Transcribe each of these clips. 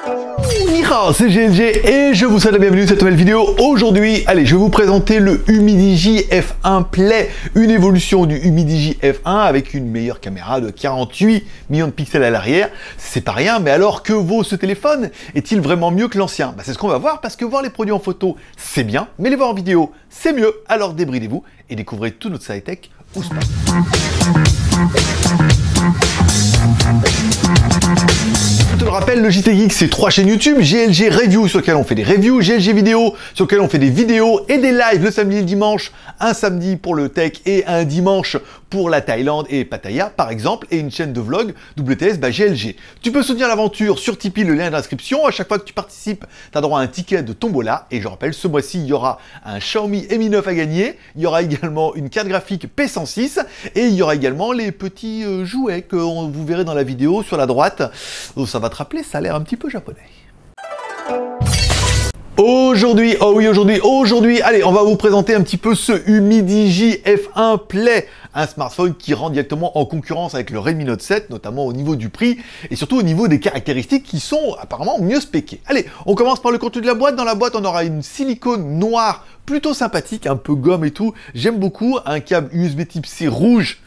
Ni hao, c'est GLG et je vous souhaite la bienvenue dans cette nouvelle vidéo. Aujourd'hui, allez, je vais vous présenter le Humidigi F1 Play, une évolution du Humidigi F1 avec une meilleure caméra de 48 millions de pixels à l'arrière. C'est pas rien, mais alors que vaut ce téléphone? Est-il vraiment mieux que l'ancien? C'est ce qu'on va voir, parce que voir les produits en photo, c'est bien, mais les voir en vidéo, c'est mieux. Alors débridez-vous et découvrez tout notre high-tech Ousmane. Je te le rappelle, le JT Geek, c'est 3 chaînes YouTube, GLG Review sur lequel on fait des reviews, GLG Vidéo sur lequel on fait des vidéos et des lives le samedi et le dimanche, un samedi pour le tech et un dimanche pour la Thaïlande et Pattaya par exemple, et une chaîne de vlog WTS GLG. Tu peux soutenir l'aventure sur Tipeee, le lien d'inscription. À chaque fois que tu participes, tu as droit à un ticket de tombola. Et je rappelle, ce mois-ci, il y aura un Xiaomi Mi 9 à gagner, il y aura également une carte graphique P106 et il y aura également les petits jouets que vous verrez dans la vidéo sur la droite. Donc, ça va te rappeler, ça a l'air un petit peu japonais. Aujourd'hui, oh oui, aujourd'hui, allez, on va vous présenter un petit peu ce Humidigi F1 Play, un smartphone qui rentre directement en concurrence avec le Redmi Note 7, notamment au niveau du prix et surtout au niveau des caractéristiques qui sont apparemment mieux spéquées. Allez, on commence par le contenu de la boîte. Dans la boîte, on aura une silicone noire plutôt sympathique, un peu gomme et tout. J'aime beaucoup, un câble USB type C rouge,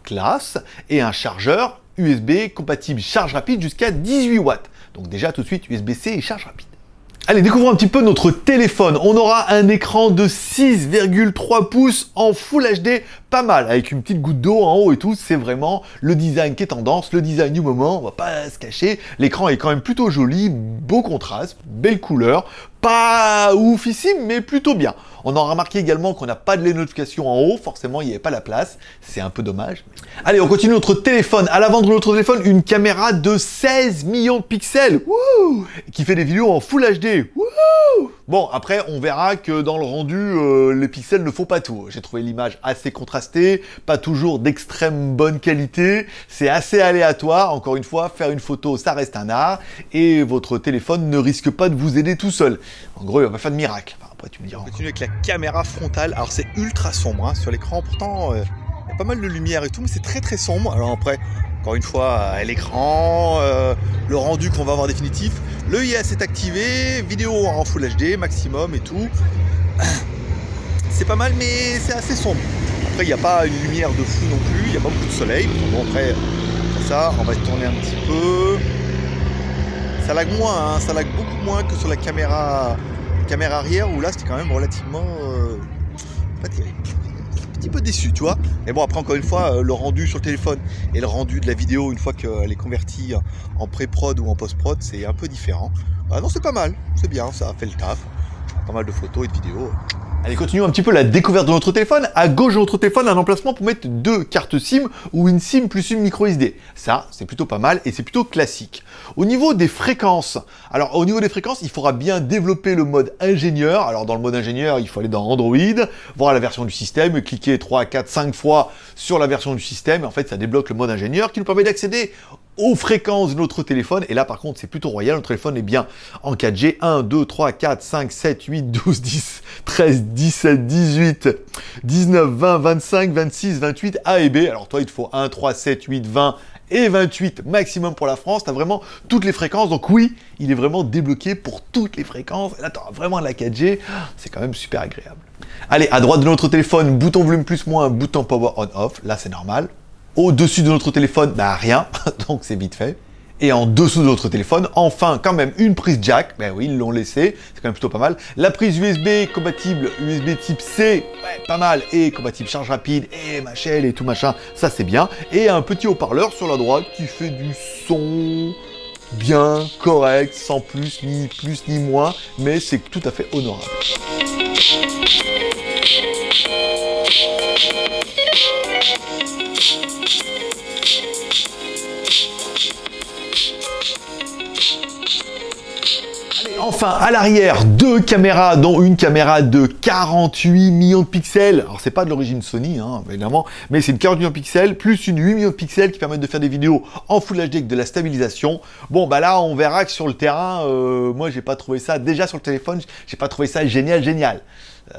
classe, et un chargeur USB compatible charge rapide jusqu'à 18 watts. Donc déjà tout de suite USB-C et charge rapide. Allez, découvrons un petit peu notre téléphone. On aura un écran de 6,3 pouces en Full HD, pas mal, avec une petite goutte d'eau en haut et tout. C'est vraiment le design qui est tendance, le design du moment, on va pas se cacher. L'écran est quand même plutôt joli, beau contraste, belle couleur, pas oufissime, mais plutôt bien. On aura remarqué également qu'on n'a pas de les notifications en haut, forcément il n'y avait pas la place, c'est un peu dommage. Allez, on continue notre téléphone. À l'avant de notre téléphone, une caméra de 16 millions de pixels, wouh, qui fait des vidéos en Full HD. Wouh. Bon, après, on verra que dans le rendu, les pixels ne font pas tout. J'ai trouvé l'image assez contrastée, pas toujours d'extrême bonne qualité, c'est assez aléatoire. Encore une fois, faire une photo, ça reste un art, et votre téléphone ne risque pas de vous aider tout seul. En gros, il va pas faire de miracle. Enfin, après, tu me diras. On continue avec la caméra frontale. Alors, c'est ultra sombre hein, sur l'écran. Pourtant, il y a pas mal de lumière et tout, mais c'est très très sombre. Alors après, encore une fois, à l'écran, le rendu qu'on va avoir définitif. Le IS est activé, vidéo en Full HD, maximum et tout. C'est pas mal, mais c'est assez sombre. Après, il n'y a pas une lumière de fou non plus, il n'y a pas beaucoup de soleil. Bon, après, ça, on va se tourner un petit peu. Ça lag moins, hein, ça lag beaucoup moins que sur la caméra arrière, où là, c'était quand même relativement pas terrible. Un petit peu déçu, tu vois. Mais bon, après, encore une fois, le rendu sur le téléphone et le rendu de la vidéo, une fois qu'elle est convertie en pré-prod ou en post-prod, c'est un peu différent. Ah non, c'est pas mal, c'est bien, ça a fait le taf. Pas mal de photos et de vidéos. Allez, continuons un petit peu la découverte de notre téléphone. À gauche de notre téléphone, un emplacement pour mettre 2 cartes SIM ou une SIM plus une micro SD. Ça, c'est plutôt pas mal et c'est plutôt classique. Au niveau des fréquences, alors au niveau des fréquences, il faudra bien développer le mode ingénieur. Alors dans le mode ingénieur, il faut aller dans Android, voir la version du système, cliquer 3, 4, 5 fois sur la version du système. Et en fait, ça débloque le mode ingénieur qui nous permet d'accéder aux fréquences de notre téléphone. Et là, par contre, c'est plutôt royal. Notre téléphone est bien en 4G. 1, 2, 3, 4, 5, 7, 8, 12, 10, 13, 17, 18, 19, 20, 25, 26, 28 A et B. Alors toi, il te faut 1, 3, 7, 8, 20 et 28 maximum pour la France. Tu as vraiment toutes les fréquences. Donc oui, il est vraiment débloqué pour toutes les fréquences. Et là, tu auras vraiment la 4G. C'est quand même super agréable. Allez, à droite de notre téléphone, bouton volume plus moins, bouton power on off. Là, c'est normal. Au-dessus de notre téléphone, rien, donc c'est vite fait. Et en dessous de notre téléphone, enfin, quand même, une prise jack. Ben oui, ils l'ont laissé, c'est quand même plutôt pas mal. La prise USB compatible, USB type C, ouais, pas mal. Et compatible charge rapide, et machin, et tout machin, ça c'est bien. Et un petit haut-parleur sur la droite qui fait du son bien, correct, sans plus ni moins. Mais c'est tout à fait honorable. Enfin, à l'arrière, 2 caméras, dont une caméra de 48 millions de pixels. Alors, c'est pas de l'origine Sony, hein, évidemment, mais c'est une 48 millions de pixels, plus une 8 millions de pixels qui permettent de faire des vidéos en Full HD avec de la stabilisation. Bon, bah là, on verra que sur le terrain, moi, j'ai pas trouvé ça, déjà sur le téléphone, j'ai pas trouvé ça génial.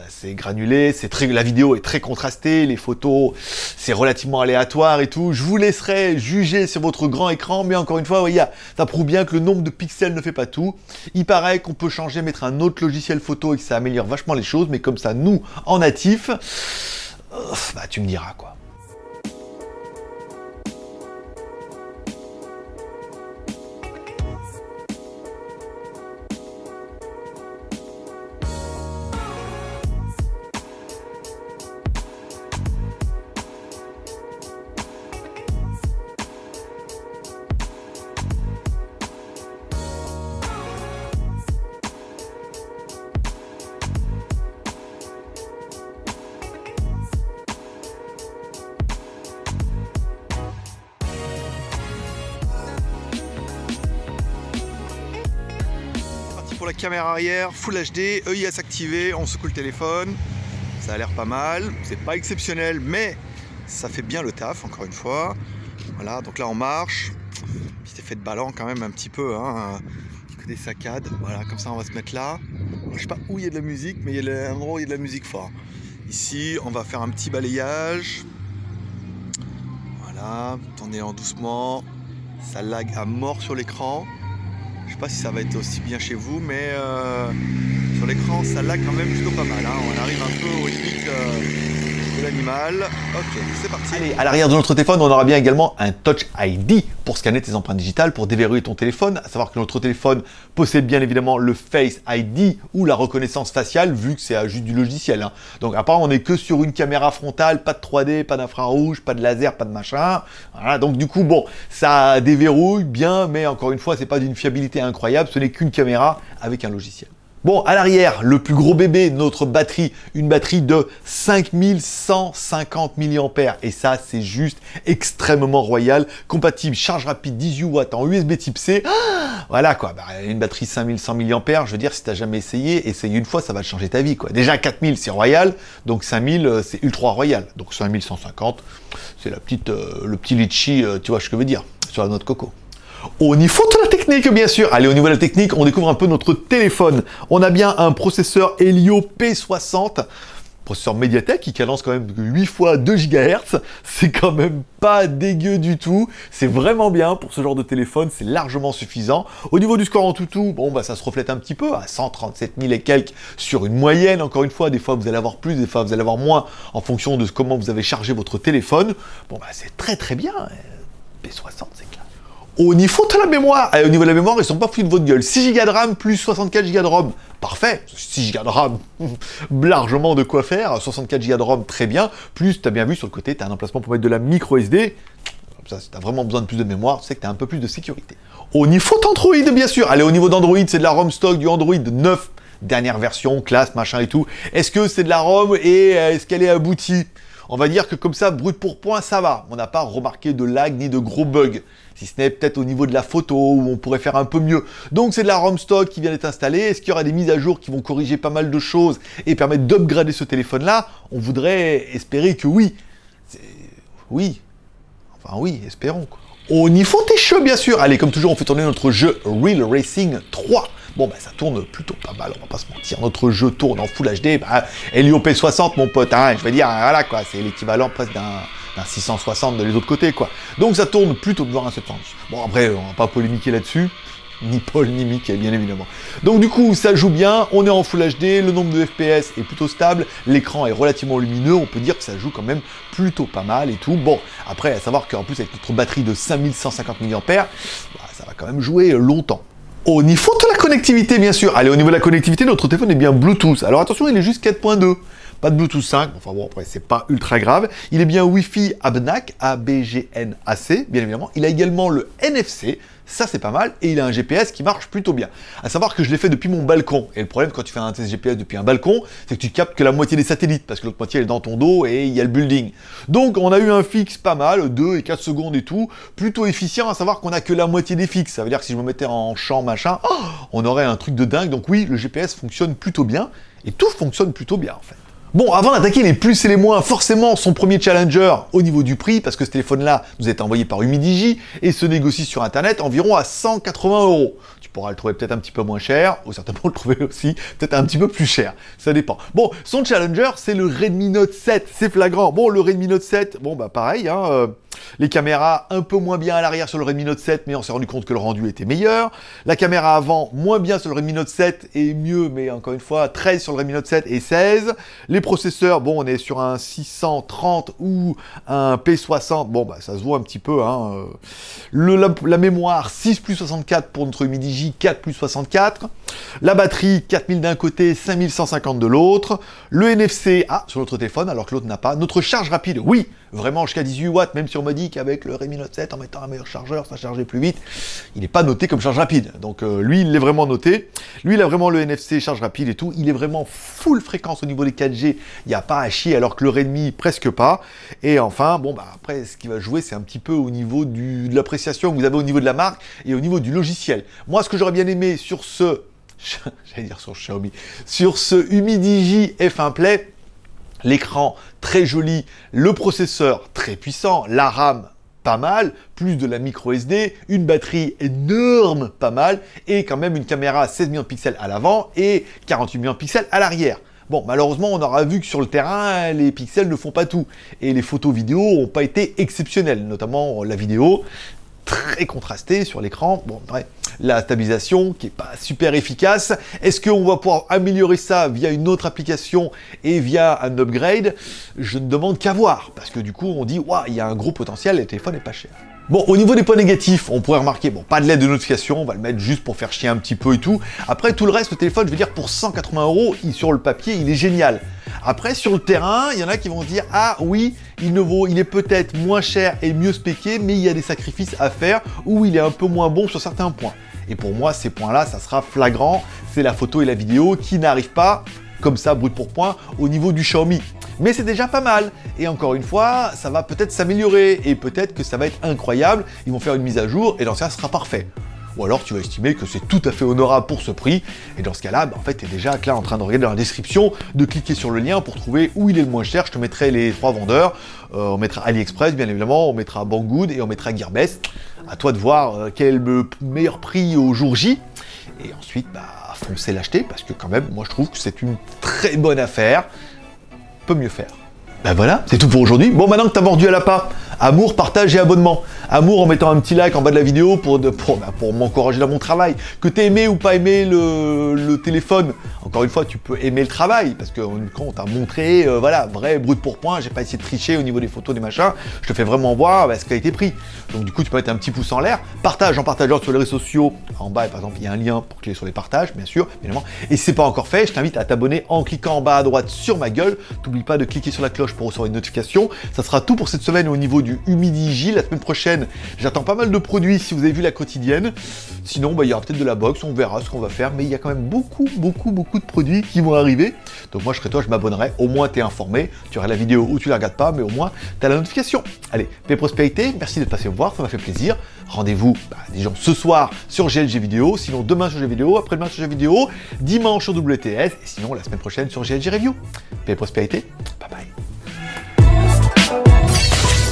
c'est granulé, la vidéo est très contrastée, les photos, c'est relativement aléatoire et tout. Je vous laisserai juger sur votre grand écran, mais encore une fois, voyez, ça prouve bien que le nombre de pixels ne fait pas tout. Il paraît qu'on peut changer, mettre un autre logiciel photo et que ça améliore vachement les choses, mais comme ça, nous, en natif, bah tu me diras quoi. Pour la caméra arrière, Full HD, EIS activé, on secoue le téléphone, ça a l'air pas mal, c'est pas exceptionnel mais ça fait bien le taf encore une fois. Voilà, donc là on marche, petit effet de ballon quand même un petit peu, hein, des saccades, voilà, comme ça on va se mettre là. Je sais pas où il y a de la musique, mais il y a un endroit où il y a de la musique fort. Ici on va faire un petit balayage, voilà, tournez en doucement, ça lag à mort sur l'écran. Je sais pas si ça va être aussi bien chez vous, mais sur l'écran, ça lag quand même plutôt pas mal. Hein. On arrive un peu aux limites de l'animal. Ok, c'est parti. Allez, à l'arrière de notre téléphone, on aura bien également un Touch ID pour scanner tes empreintes digitales, pour déverrouiller ton téléphone. À savoir que notre téléphone possède bien évidemment le Face ID ou la reconnaissance faciale, vu que c'est juste du logiciel. Hein. Donc apparemment, on n'est que sur une caméra frontale, pas de 3D, pas d'infrarouge, pas de laser, pas de machin. Voilà, donc du coup, bon, ça déverrouille bien, mais encore une fois, c'est pas d'une fiabilité incroyable. Ce n'est qu'une caméra avec un logiciel. Bon, à l'arrière, le plus gros bébé, notre batterie, une batterie de 5150 mAh. Et ça, c'est juste extrêmement royal. Compatible, charge rapide 18 watts en USB type C. Voilà quoi, bah, une batterie 5100 mAh, je veux dire, si tu n'as jamais essayé, essaye une fois, ça va te changer ta vie quoi. Déjà 4000, c'est royal, donc 5000, c'est ultra royal. Donc 5150, c'est le petit litchi, tu vois ce que je veux dire, sur la noix de coco. Au niveau de la technique, bien sûr. Allez, au niveau de la technique, on découvre un peu notre téléphone. On a bien un processeur Helio P60, processeur Mediatek qui cadence quand même 8 fois 2 GHz. C'est quand même pas dégueu du tout. C'est vraiment bien pour ce genre de téléphone. C'est largement suffisant. Au niveau du score en tout, bon, bah, ça se reflète un petit peu à 137 000 et quelques sur une moyenne. Encore une fois, des fois vous allez avoir plus, des fois vous allez avoir moins en fonction de comment vous avez chargé votre téléphone. Bon, bah, c'est très très bien. P60, c'est clair. Au niveau de la mémoire, ils sont pas fous de votre gueule. 6 Go de RAM plus 64 Go de ROM. Parfait. 6 Go de RAM, largement de quoi faire. 64 Go de ROM, très bien. Plus, tu as bien vu sur le côté, tu as un emplacement pour mettre de la micro SD. Comme ça, si tu as vraiment besoin de plus de mémoire, tu sais que tu as un peu plus de sécurité. Au niveau d'Android, bien sûr. Allez, au niveau d'Android, c'est de la ROM stock du Android 9. Dernière version, classe, machin et tout. Est-ce que c'est de la ROM et est-ce qu'elle est aboutie? On va dire que comme ça, brut pour point, ça va. On n'a pas remarqué de lag ni de gros bugs. Si ce n'est peut-être au niveau de la photo, où on pourrait faire un peu mieux. Donc c'est de la ROM stock qui vient d'être installée. Est-ce qu'il y aura des mises à jour qui vont corriger pas mal de choses et permettre d'upgrader ce téléphone-là? On voudrait espérer que oui. Oui. Enfin oui, espérons quoi. Au niveau des jeux, bien sûr. Allez, comme toujours, on fait tourner notre jeu Real Racing 3. Bon, bah, ça tourne plutôt pas mal, on va pas se mentir. Notre jeu tourne en Full HD. Bah, Helio P60, mon pote, hein, je vais dire, voilà, quoi, c'est l'équivalent presque d'un 660 de les autres côtés, quoi. Donc, ça tourne plutôt devant un 700. Bon, après, on va pas polémiquer là-dessus. Ni Paul, ni Mickey, bien évidemment. Donc, du coup, ça joue bien. On est en Full HD. Le nombre de FPS est plutôt stable. L'écran est relativement lumineux. On peut dire que ça joue quand même plutôt pas mal et tout. Bon, après, à savoir qu'en plus, avec notre batterie de 5150 mAh, bah, ça va quand même jouer longtemps. Au niveau de la connectivité, bien sûr. Allez, au niveau de la connectivité, notre téléphone est bien Bluetooth. Alors attention, il est juste 4.2. Pas de Bluetooth 5. Enfin bon, après, c'est pas ultra grave. Il est bien Wi-Fi ABNAC, ABGNAC, bien évidemment. Il a également le NFC. Ça, c'est pas mal. Et il a un GPS qui marche plutôt bien. À savoir que je l'ai fait depuis mon balcon. Et le problème, quand tu fais un test GPS depuis un balcon, c'est que tu captes que la moitié des satellites, parce que l'autre moitié, elle est dans ton dos et il y a le building. Donc, on a eu un fixe pas mal, 2 et 4 secondes et tout. Plutôt efficient, à savoir qu'on a que la moitié des fixes. Ça veut dire que si je me mettais en champ, machin, on aurait un truc de dingue. Donc oui, le GPS fonctionne plutôt bien. Et tout fonctionne plutôt bien, en fait. Bon, avant d'attaquer les plus et les moins, forcément, son premier challenger au niveau du prix, parce que ce téléphone-là nous a été envoyé par Humidigi et se négocie sur Internet environ à 180 €. Tu pourras le trouver peut-être un petit peu moins cher, ou certainement le trouver aussi peut-être un petit peu plus cher. Ça dépend. Bon, son challenger, c'est le Redmi Note 7. C'est flagrant. Bon, le Redmi Note 7, bon, bah pareil, hein, les caméras un peu moins bien à l'arrière sur le Redmi Note 7, mais on s'est rendu compte que le rendu était meilleur. La caméra avant, moins bien sur le Redmi Note 7 et mieux, mais encore une fois, 13 sur le Redmi Note 7 et 16. Les processeurs, bon, on est sur un 630 ou un P60. Bon, bah, ça se voit un petit peu, hein. La mémoire, 6 plus 64 pour notre Humidigi, 4 plus 64. La batterie, 4000 d'un côté, 5150 de l'autre. Le NFC, sur notre téléphone, alors que l'autre n'a pas. Notre charge rapide, oui, vraiment jusqu'à 18 watts, même si on m'a dit qu'avec le Redmi Note 7, en mettant un meilleur chargeur, ça chargeait plus vite. Il n'est pas noté comme charge rapide. Donc lui, il l'est vraiment noté. Lui, il a vraiment le NFC, charge rapide et tout. Il est vraiment full fréquence au niveau des 4G. Il n'y a pas à chier, alors que le Redmi, presque pas. Et enfin, bon, bah après, ce qui va jouer, c'est un petit peu au niveau de l'appréciation que vous avez au niveau de la marque et au niveau du logiciel. Moi, ce que j'aurais bien aimé sur ce... J'allais dire sur Xiaomi. Sur ce Humidigi F1 Play, l'écran très joli, le processeur très puissant, la RAM pas mal, plus de la micro SD, une batterie énorme, pas mal, et quand même une caméra à 16 millions de pixels à l'avant et 48 millions de pixels à l'arrière. Bon, malheureusement, on aura vu que sur le terrain, les pixels ne font pas tout. Et les photos vidéo n'ont pas été exceptionnelles, notamment la vidéo, très contrastée sur l'écran. Bon, bref, la stabilisation qui n'est pas super efficace. Est-ce qu'on va pouvoir améliorer ça via une autre application et via un upgrade? Je ne demande qu'à voir, parce que du coup, on dit, waouh, il y a un gros potentiel, et le téléphone n'est pas cher. Bon, au niveau des points négatifs, on pourrait remarquer, bon, pas de LED de notification, on va le mettre juste pour faire chier un petit peu et tout. Après, tout le reste, le téléphone, je veux dire, pour 180 €, sur le papier, il est génial. Après, sur le terrain, il y en a qui vont dire, ah oui, il est peut-être moins cher et mieux spéqué, mais il y a des sacrifices à faire, ou il est un peu moins bon sur certains points. Et pour moi, ces points-là, ça sera flagrant, c'est la photo et la vidéo qui n'arrivent pas, comme ça, brut pour point, au niveau du Xiaomi. Mais c'est déjà pas mal. Et encore une fois, ça va peut-être s'améliorer. Et peut-être que ça va être incroyable. Ils vont faire une mise à jour et l'ancien sera parfait. Ou alors tu vas estimer que c'est tout à fait honorable pour ce prix. Et dans ce cas-là, bah, en fait, tu es déjà là en train de regarder dans la description, de cliquer sur le lien pour trouver où il est le moins cher. Je te mettrai les 3 vendeurs. On mettra AliExpress, bien évidemment. On mettra Banggood et on mettra Gearbest. À toi de voir quel est le meilleur prix au jour J. Et ensuite, bah, foncez l'acheter parce que quand même, moi, je trouve que c'est une très bonne affaire. Peut mieux faire. Ben voilà, c'est tout pour aujourd'hui. Bon, maintenant que t'as mordu à la part, amour, partage et abonnement. Amour en mettant un petit like en bas de la vidéo pour m'encourager dans mon travail. Que t'aies aimé ou pas aimé le téléphone, encore une fois, tu peux aimer le travail, parce que quand on t'a montré, voilà, vrai, brut pour point, j'ai pas essayé de tricher au niveau des photos, des machins, je te fais vraiment voir ce qui a été pris. Donc du coup, tu peux mettre un petit pouce en l'air, partage en partageant sur les réseaux sociaux. En bas, par exemple, il y a un lien pour cliquer sur les partages, bien sûr, évidemment. Et si c'est pas encore fait, je t'invite à t'abonner en cliquant en bas à droite sur ma gueule. T'oublie pas de cliquer sur la cloche pour recevoir une notification. Ça sera tout pour cette semaine au niveau du Humidigi. La semaine prochaine, j'attends pas mal de produits si vous avez vu la quotidienne. Sinon, bah, il y aura peut-être de la box, on verra ce qu'on va faire. Mais il y a quand même beaucoup de produits qui vont arriver. Donc moi, je serai toi, je m'abonnerai. Au moins, tu es informé. Tu auras la vidéo ou tu la regardes pas, mais au moins, tu as la notification. Allez, paix prospérité. Merci d'être passé me voir, ça m'a fait plaisir. Rendez-vous, disons, ce soir sur GLG Vidéo. Sinon, demain sur GLG Vidéo, après-demain sur GLG Vidéo, dimanche sur WTS. Et sinon, la semaine prochaine sur GLG Review. Paix prospérité. Bye bye.